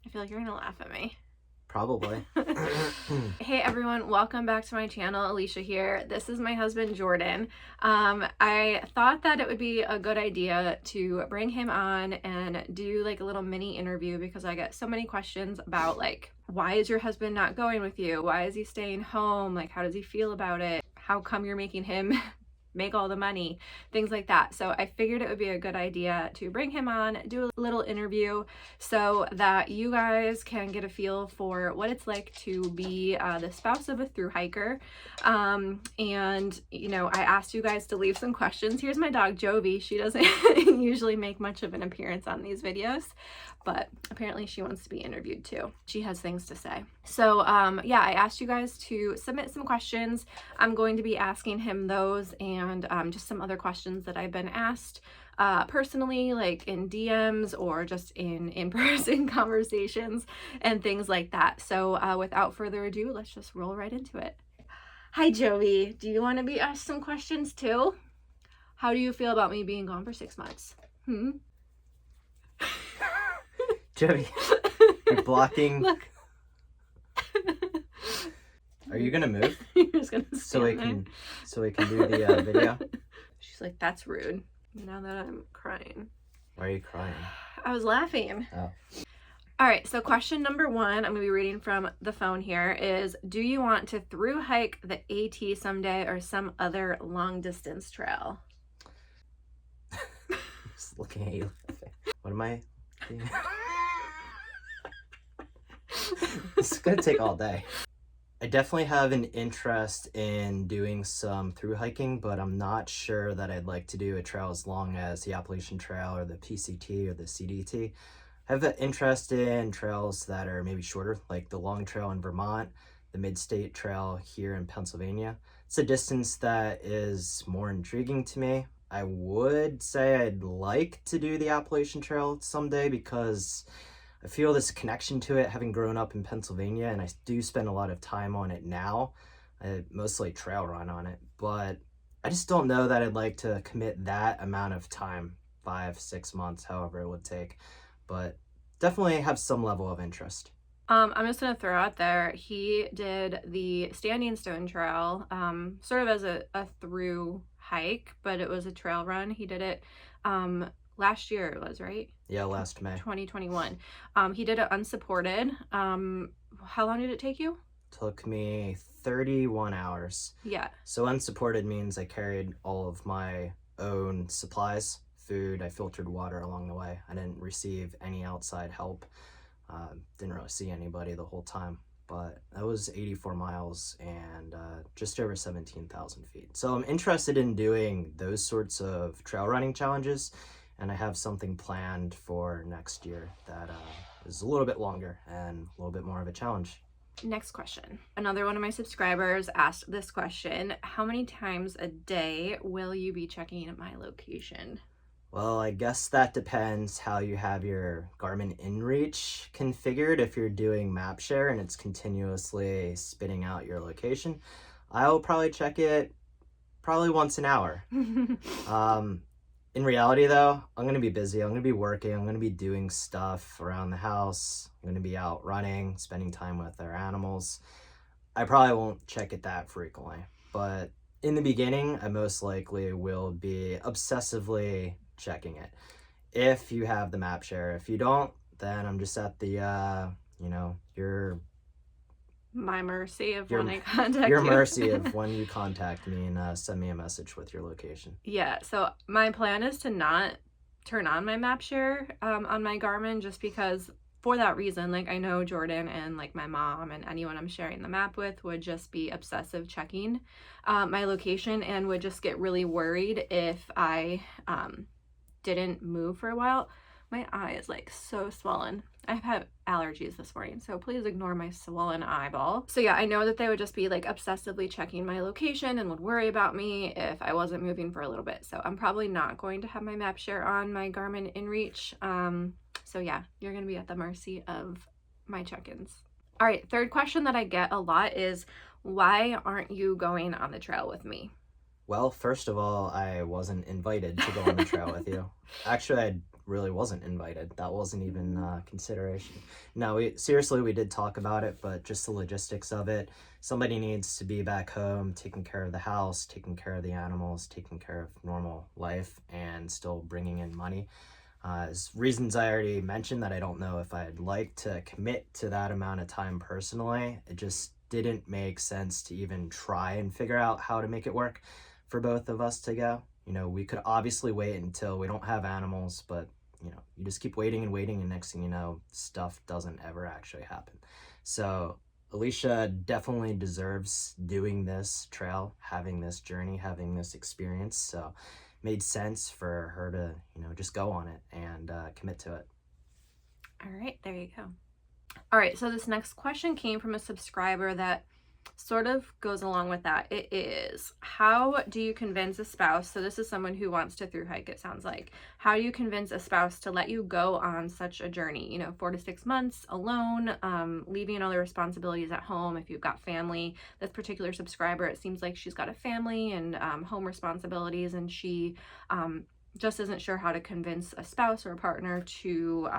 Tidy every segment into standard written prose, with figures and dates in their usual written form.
I feel like you're gonna laugh at me. Probably. Hey everyone, welcome back to my channel. Alicia here. This is my husband Jordan. I thought that it would be a good idea to bring him on and do like a little mini interview because I get so many questions about like, why is your husband not going with you? Why is he staying home? Like, how does he feel about it? How come you're making him make all the money, things like that. So I figured it would be a good idea to bring him on, do a little interview so that you guys can get a feel for what it's like to be the spouse of a thru hiker. And you know, I asked you guys to leave some questions. Here's my dog Jovi. She doesn't usually make much of an appearance on these videos, but apparently she wants to be interviewed too. She has things to say. So yeah, I asked you guys to submit some questions. I'm going to be asking him those and just some other questions that I've been asked personally, like in DMs or just in in-person conversations and things like that. So without further ado, let's just roll right into it. Hi Jovi, do you want to be asked some questions too? How do you feel about me being gone for 6 months? Joey, you're blocking. Look. Are you gonna move? You're just gonna so we can do the video. She's like, that's rude. Now that I'm crying. Why are you crying? I was laughing. Oh. All right, so question number 1, I'm gonna be reading from the phone here, is do you want to thru hike the AT someday or some other long distance trail? Just looking at you. What am I doing? It's gonna take all day. I definitely have an interest in doing some thru hiking, but I'm not sure that I'd like to do a trail as long as the Appalachian Trail or the PCT or the CDT. I have an interest in trails that are maybe shorter, like the Long Trail in Vermont, the Mid-State Trail here in Pennsylvania. It's a distance that is more intriguing to me. I would say I'd like to do the Appalachian Trail someday because I feel this connection to it, having grown up in Pennsylvania, and I do spend a lot of time on it now. I mostly trail run on it, but I just don't know that I'd like to commit that amount of time, 5-6 months, however it would take, but definitely have some level of interest. I'm just gonna throw out there, he did the Standing Stone Trail, sort of as a thru hike, but it was a trail run. He did it last year, it was, right? Yeah, last May. 2021. He did it unsupported. How long did it take you? Took me 31 hours. Yeah. So unsupported means I carried all of my own supplies, food, I filtered water along the way. I didn't receive any outside help. Didn't really see anybody the whole time. But that was 84 miles and just over 17,000 feet. So I'm interested in doing those sorts of trail running challenges, and I have something planned for next year that is a little bit longer and a little bit more of a challenge. Next question. Another one of my subscribers asked this question: how many times a day will you be checking my location? Well, I guess that depends how you have your Garmin InReach configured. If you're doing map share and it's continuously spitting out your location, I'll probably check it probably once an hour. In reality though, I'm going to be busy. I'm going to be working. I'm going to be doing stuff around the house. I'm going to be out running, spending time with our animals. I probably won't check it that frequently, but in the beginning, I most likely will be obsessively checking it. If you have the map share, if you don't, then I'm just at the, my mercy of when I contact you. Your mercy of when you contact me and send me a message with your location. Yeah, so my plan is to not turn on my map share on my Garmin, just because for that reason, like I know Jordan and like my mom and anyone I'm sharing the map with would just be obsessive checking my location and would just get really worried if I didn't move for a while. My eye is like so swollen. I've had allergies this morning, so please ignore my swollen eyeball. So yeah, I know that they would just be like obsessively checking my location and would worry about me if I wasn't moving for a little bit. So I'm probably not going to have my map share on my Garmin InReach. So yeah, you're gonna be at the mercy of my check-ins. All right, third question that I get a lot is, why aren't you going on the trail with me? Well, first of all, I wasn't invited to go on the trail with you. Actually, I'd really wasn't invited. That wasn't even consideration. No, we did talk about it, but just the logistics of it. Somebody needs to be back home, taking care of the house, taking care of the animals, taking care of normal life, and still bringing in money. As reasons I already mentioned, that I don't know if I'd like to commit to that amount of time personally. It just didn't make sense to even try and figure out how to make it work for both of us to go. We could obviously wait until we don't have animals, but you just keep waiting and waiting, and next thing you know, stuff doesn't ever actually happen. So Alicia definitely deserves doing this trail, having this journey, having this experience. So made sense for her to, just go on it and commit to it. All right, there you go. All right, so this next question came from a subscriber that sort of goes along with that. It is, how do you convince a spouse, so this is someone who wants to thru hike, it sounds like, how do you convince a spouse to let you go on such a journey, 4 to 6 months alone, leaving all the responsibilities at home if you've got family? This particular subscriber, it seems like she's got a family and home responsibilities, and she just isn't sure how to convince a spouse or a partner to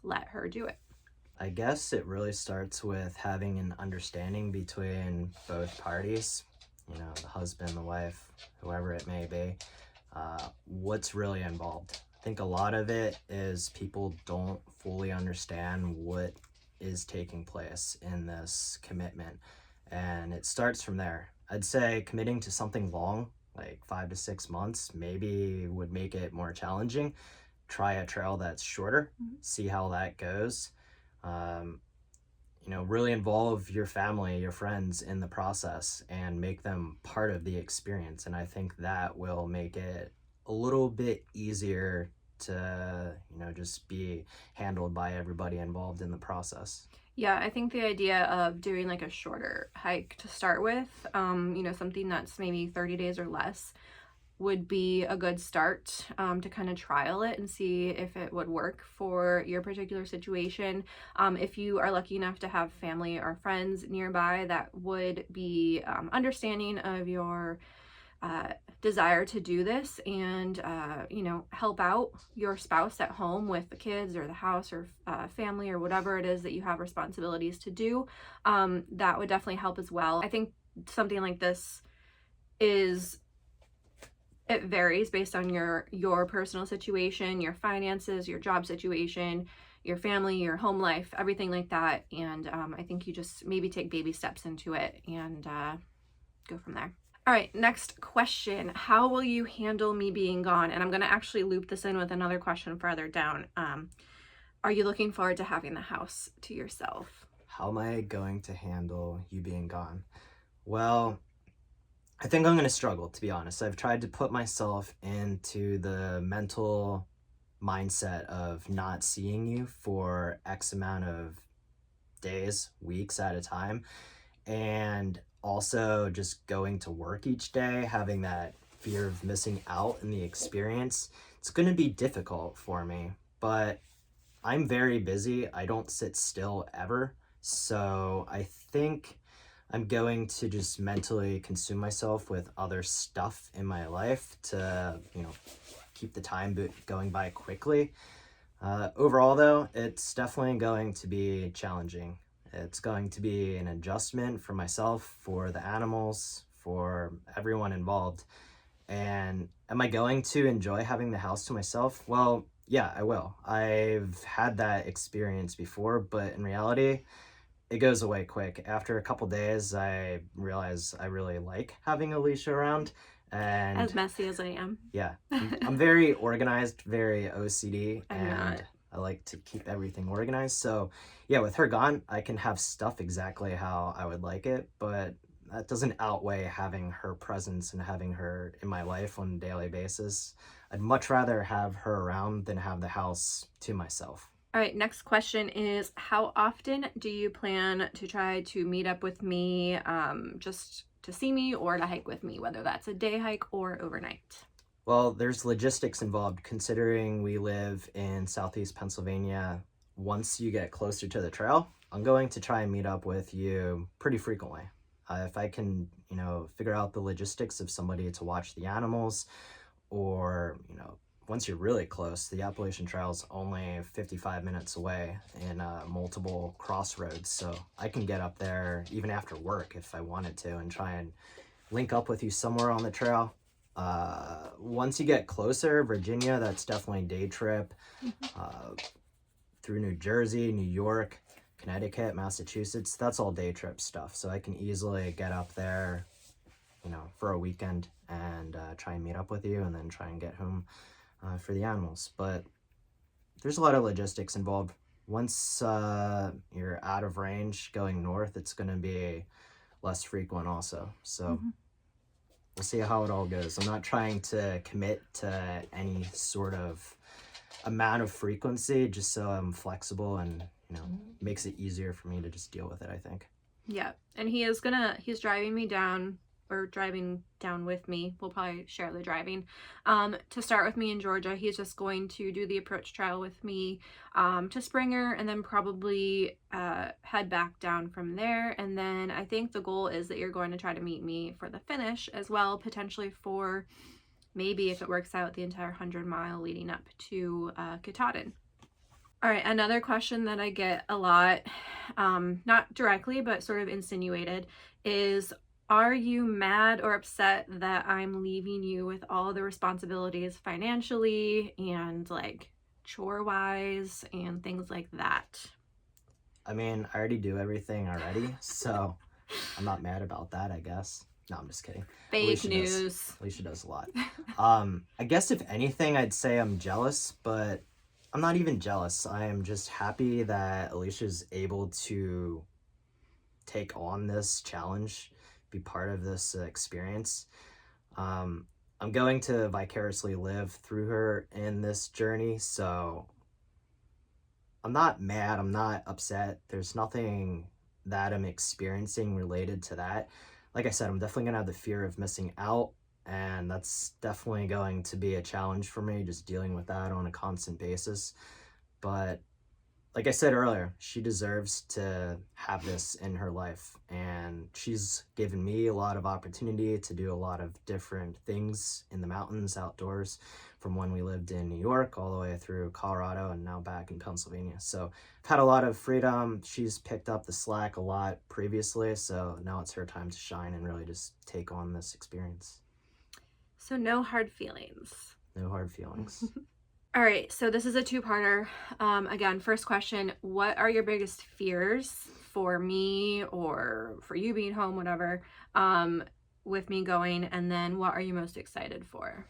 let her do it. I guess it really starts with having an understanding between both parties, the husband, the wife, whoever it may be, what's really involved. I think a lot of it is people don't fully understand what is taking place in this commitment, and it starts from there. I'd say committing to something long, like 5 to 6 months, maybe would make it more challenging. Try a trail that's shorter, see how that goes. Really involve your family, your friends in the process, and make them part of the experience. And I think that will make it a little bit easier to, just be handled by everybody involved in the process. Yeah, I think the idea of doing like a shorter hike to start with, something that's maybe 30 days or less, would be a good start to kind of trial it and see if it would work for your particular situation. If you are lucky enough to have family or friends nearby that would be understanding of your desire to do this and, help out your spouse at home with the kids or the house or family or whatever it is that you have responsibilities to do, that would definitely help as well. I think something like this it varies based on your personal situation, your finances, your job situation, your family, your home life, everything like that. And I think you just maybe take baby steps into it and go from there. All right, next question. How will you handle me being gone? And I'm going to actually loop this in with another question further down. Are you looking forward to having the house to yourself? How am I going to handle you being gone? Well, I think I'm going to struggle, to be honest. I've tried to put myself into the mental mindset of not seeing you for X amount of days, weeks at a time, and also just going to work each day, having that fear of missing out in the experience. It's going to be difficult for me, but I'm very busy. I don't sit still ever. So I think I'm going to just mentally consume myself with other stuff in my life to, keep the time going by quickly. Overall, though, it's definitely going to be challenging. It's going to be an adjustment for myself, for the animals, for everyone involved. And am I going to enjoy having the house to myself? Well, yeah, I will. I've had that experience before, but in reality, it goes away quick. After a couple days, I realize I really like having Alicia around. And as messy as I am. Yeah, I'm very organized, very OCD, I'm and not. I like to keep everything organized. So yeah, with her gone, I can have stuff exactly how I would like it, but that doesn't outweigh having her presence and having her in my life on a daily basis. I'd much rather have her around than have the house to myself. All right, next question is, how often do you plan to try to meet up with me, just to see me or to hike with me, whether that's a day hike or overnight? Well, there's logistics involved considering we live in Southeast Pennsylvania. Once you get closer to the trail, I'm going to try and meet up with you pretty frequently. If I can, figure out the logistics of somebody to watch the animals or, once you're really close, the Appalachian Trail is only 55 minutes away in multiple crossroads. So I can get up there even after work if I wanted to and try and link up with you somewhere on the trail. Once you get closer, Virginia, that's definitely day trip. Through New Jersey, New York, Connecticut, Massachusetts, that's all day trip stuff. So I can easily get up there, for a weekend and try and meet up with you and then try and get home for the animals. But there's a lot of logistics involved. Once you're out of range going north, it's going to be less frequent also. So we'll see how it all goes. I'm not trying to commit to any sort of amount of frequency, just so I'm flexible and makes it easier for me to just deal with it, I think. Yeah, and he's driving me down, or driving down with me. We'll probably share the driving. To start with me in Georgia, he's just going to do the approach trail with me to Springer, and then probably head back down from there. And then I think the goal is that you're going to try to meet me for the finish as well, potentially for maybe, if it works out, the entire 100-mile leading up to Katahdin. All right, another question that I get a lot, not directly, but sort of insinuated, is, are you mad or upset that I'm leaving you with all the responsibilities financially and like chore-wise and things like that? I mean, I already do everything already, so I'm not mad about that, I guess. No, I'm just kidding. Fake news. Alicia does a lot. I guess if anything, I'd say I'm jealous, but I'm not even jealous. I am just happy that Alicia's able to take on this challenge, be part of this experience. I'm going to vicariously live through her in this journey, so I'm not mad, I'm not upset. There's nothing that I'm experiencing related to that. Like I said, I'm definitely gonna have the fear of missing out, and that's definitely going to be a challenge for me, just dealing with that on a constant basis. But like I said earlier, she deserves to have this in her life, and she's given me a lot of opportunity to do a lot of different things in the mountains, outdoors, from when we lived in New York all the way through Colorado and now back in Pennsylvania. So I've had a lot of freedom. She's picked up the slack a lot previously, so now it's her time to shine and really just take on this experience. So no hard feelings. No hard feelings. All right, so this is a two-parter. Again, first question, what are your biggest fears for me or for you being home, whatever, with me going? And then what are you most excited for?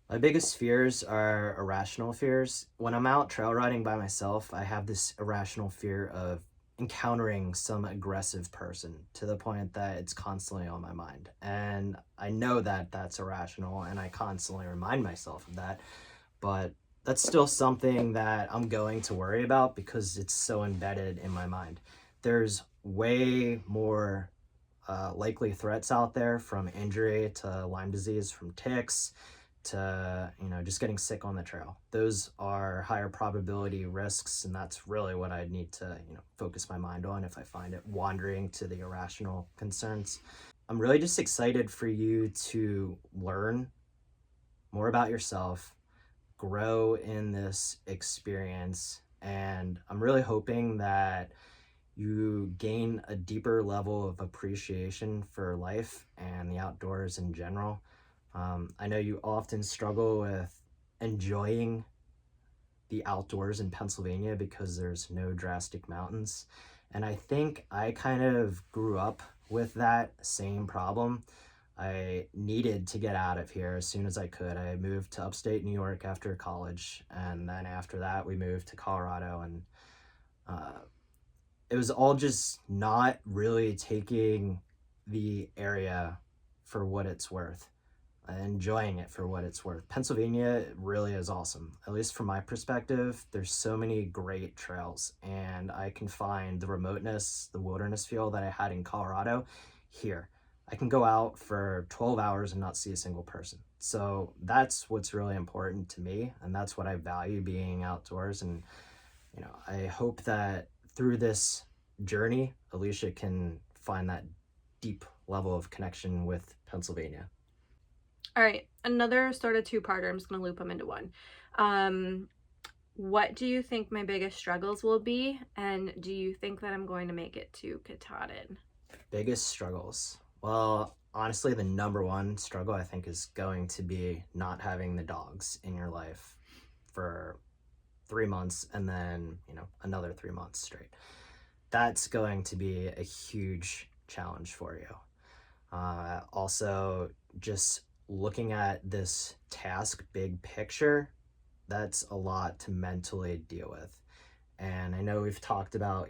My biggest fears are irrational fears. When I'm out trail riding by myself, I have this irrational fear of encountering some aggressive person to the point that it's constantly on my mind. And I know that that's irrational, and I constantly remind myself of that. But that's still something that I'm going to worry about because it's so embedded in my mind. There's way more likely threats out there, from injury to Lyme disease, from ticks to just getting sick on the trail. Those are higher probability risks, and that's really what I need to focus my mind on if I find it wandering to the irrational concerns. I'm really just excited for you to learn more about yourself, grow in this experience, and I'm really hoping that you gain a deeper level of appreciation for life and the outdoors in general. I know you often struggle with enjoying the outdoors in Pennsylvania because there's no drastic mountains, and I think I kind of grew up with that same problem. I needed to get out of here as soon as I could. I moved to upstate New York after college, and then after that we moved to Colorado, and it was all just not really taking the area for what it's worth, enjoying it for what it's worth. Pennsylvania really is awesome, at least from my perspective. There's so many great trails, and I can find the remoteness, the wilderness feel that I had in Colorado here. I can go out for 12 hours and not see a single person. So that's what's really important to me, and that's what I value being outdoors. And I hope that through this journey, Alicia can find that deep level of connection with Pennsylvania. All right, another sort of two-parter. I'm just gonna loop them into one. What do you think my biggest struggles will be, and do you think that I'm going to make it to Katahdin? Biggest struggles. Well, honestly, the number one struggle I think is going to be not having the dogs in your life for 3 months and then, another 3 months straight. That's going to be a huge challenge for you. Also, just looking at this task, big picture, that's a lot to mentally deal with. And I know we've talked about,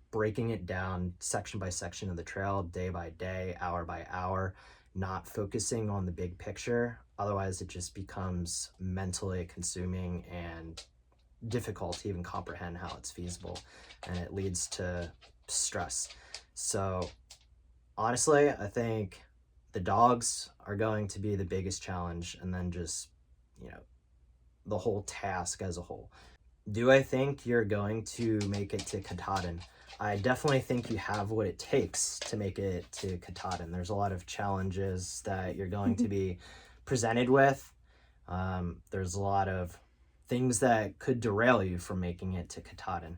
breaking it down section by section of the trail, day by day, hour by hour, not focusing on the big picture. Otherwise, it just becomes mentally consuming and difficult to even comprehend how it's feasible. And it leads to stress. So honestly, I think the dogs are going to be the biggest challenge, and then just, the whole task as a whole. Do I think you're going to make it to Katahdin? I definitely think you have what it takes to make it to Katahdin. There's a lot of challenges that you're going to be presented with. There's a lot of things that could derail you from making it to Katahdin.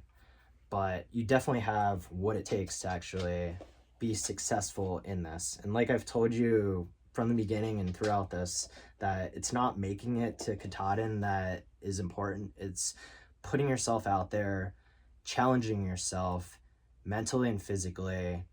But you definitely have what it takes to actually be successful in this. And like I've told you from the beginning and throughout this, that it's not making it to Katahdin that is important. It's putting yourself out there, challenging yourself mentally and physically,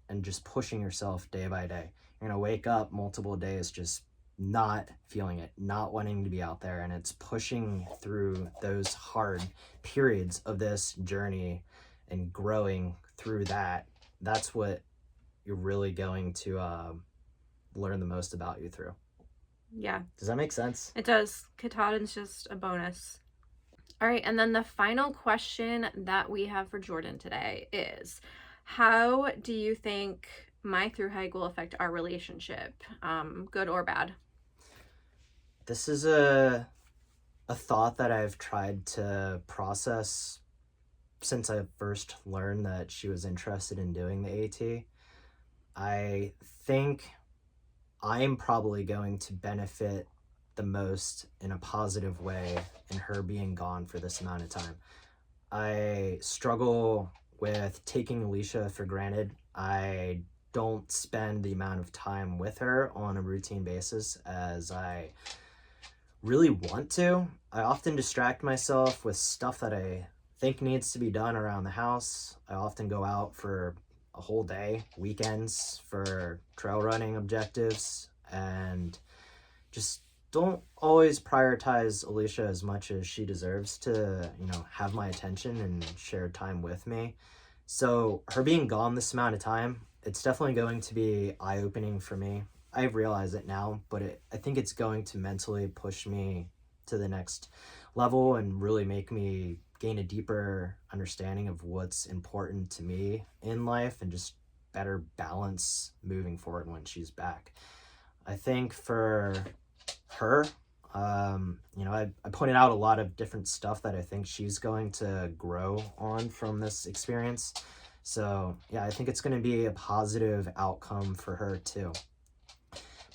and just pushing yourself day by day. You're gonna wake up multiple days just not feeling it, not wanting to be out there, and it's pushing through those hard periods of this journey and growing through that. That's what you're really going to learn the most about you through. Yeah. Does that make sense? It does. Katahdin's just a bonus. All right, and then the final question that we have for Jordan today is, how do you think my through hike will affect our relationship, good or bad? This is a thought that I've tried to process since I first learned that she was interested in doing the AT. I think I'm probably going to benefit the most in a positive way in her being gone for this amount of time. I struggle with taking Alicia for granted. I don't spend the amount of time with her on a routine basis as I really want to. I often distract myself with stuff that I think needs to be done around the house. I often go out for a whole day, weekends, for trail running objectives, and just don't always prioritize Alicia as much as she deserves to, have my attention and share time with me. So her being gone this amount of time, it's definitely going to be eye-opening for me. I realize it now, but I think it's going to mentally push me to the next level and really make me gain a deeper understanding of what's important to me in life and just better balance moving forward when she's back. I think for her, I pointed out a lot of different stuff that I think she's going to grow on from this experience. So yeah, I think it's going to be a positive outcome for her too.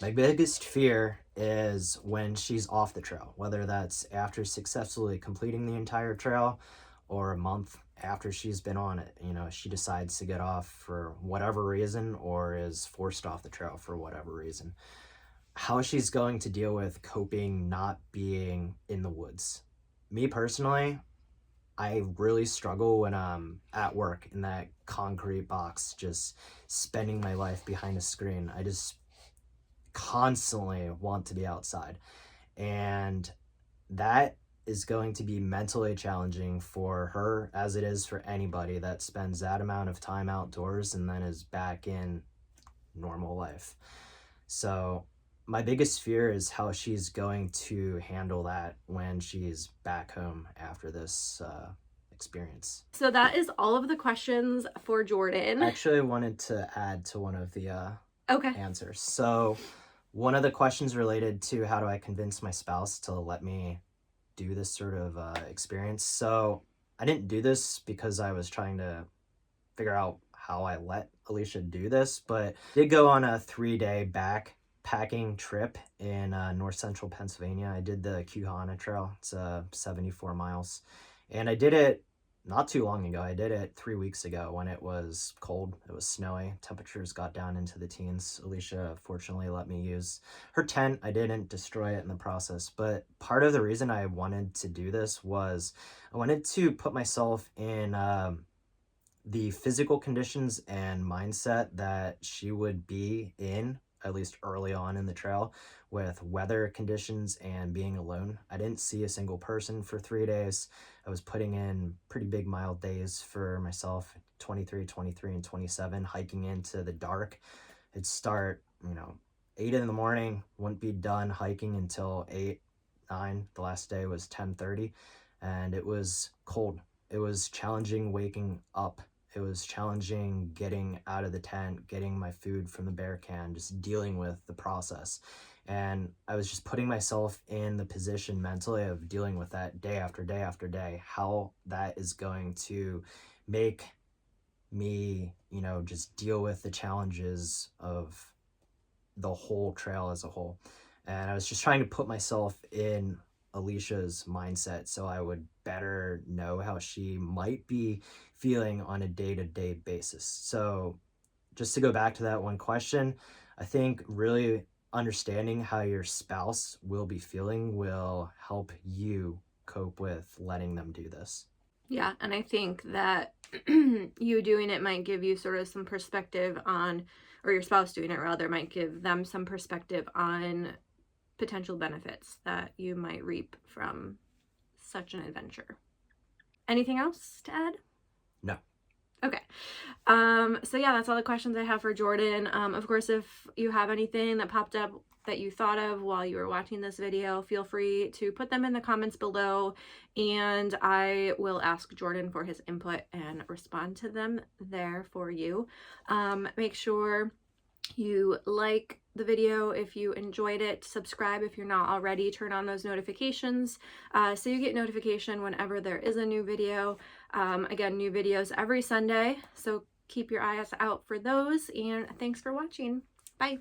My biggest fear is when she's off the trail, whether that's after successfully completing the entire trail or a month after she's been on it. She decides to get off for whatever reason or is forced off the trail for whatever reason. How she's going to deal with coping not being in the woods. Me personally, I really struggle when I'm at work in that concrete box, just spending my life behind a screen. I just constantly want to be outside. And that is going to be mentally challenging for her, as it is for anybody that spends that amount of time outdoors and then is back in normal life. So my biggest fear is how she's going to handle that when she's back home after this experience. So that is all of the questions for Jordan. Actually, I wanted to add to one of the answers. So one of the questions related to how do I convince my spouse to let me do this sort of experience. So I didn't do this because I was trying to figure out how I let Alicia do this, but I did go on a 3-day back backpacking trip in north central Pennsylvania. I did the Arent Trail. It's 74 miles. And I did it not too long ago. I did it 3 weeks ago when it was cold. It was snowy. Temperatures got down into the teens. Alicia fortunately let me use her tent. I didn't destroy it in the process. But part of the reason I wanted to do this was I wanted to put myself in the physical conditions and mindset that she would be in, at least early on in the trail, with weather conditions and being alone. I didn't see a single person for 3 days. I was putting in pretty big mile days for myself, 23, 23, and 27, hiking into the dark. It'd start, 8 in the morning, wouldn't be done hiking until 8, 9. The last day was 10:30, and it was cold. It was challenging waking up. It was challenging getting out of the tent, getting my food from the bear can, just dealing with the process. And I was just putting myself in the position mentally of dealing with that day after day after day, how that is going to make me, just deal with the challenges of the whole trail as a whole. And I was just trying to put myself in Alicia's mindset so I would better know how she might be feeling on a day-to-day basis. So just to go back to that one question, I think really understanding how your spouse will be feeling will help you cope with letting them do this. Yeah, and I think that you doing it might give you sort of some perspective on, or your spouse doing it rather, might give them some perspective on potential benefits that you might reap from such an adventure. Anything else to add? No. Okay. So yeah, that's all the questions I have for Jordan. Of course, if you have anything that popped up that you thought of while you were watching this video, feel free to put them in the comments below, and I will ask Jordan for his input and respond to them there for you. Make sure you like the video if you enjoyed it, subscribe if you're not already, turn on those notifications so you get notification whenever there is a new video. Again, new videos every Sunday, so keep your eyes out for those, and thanks for watching. Bye.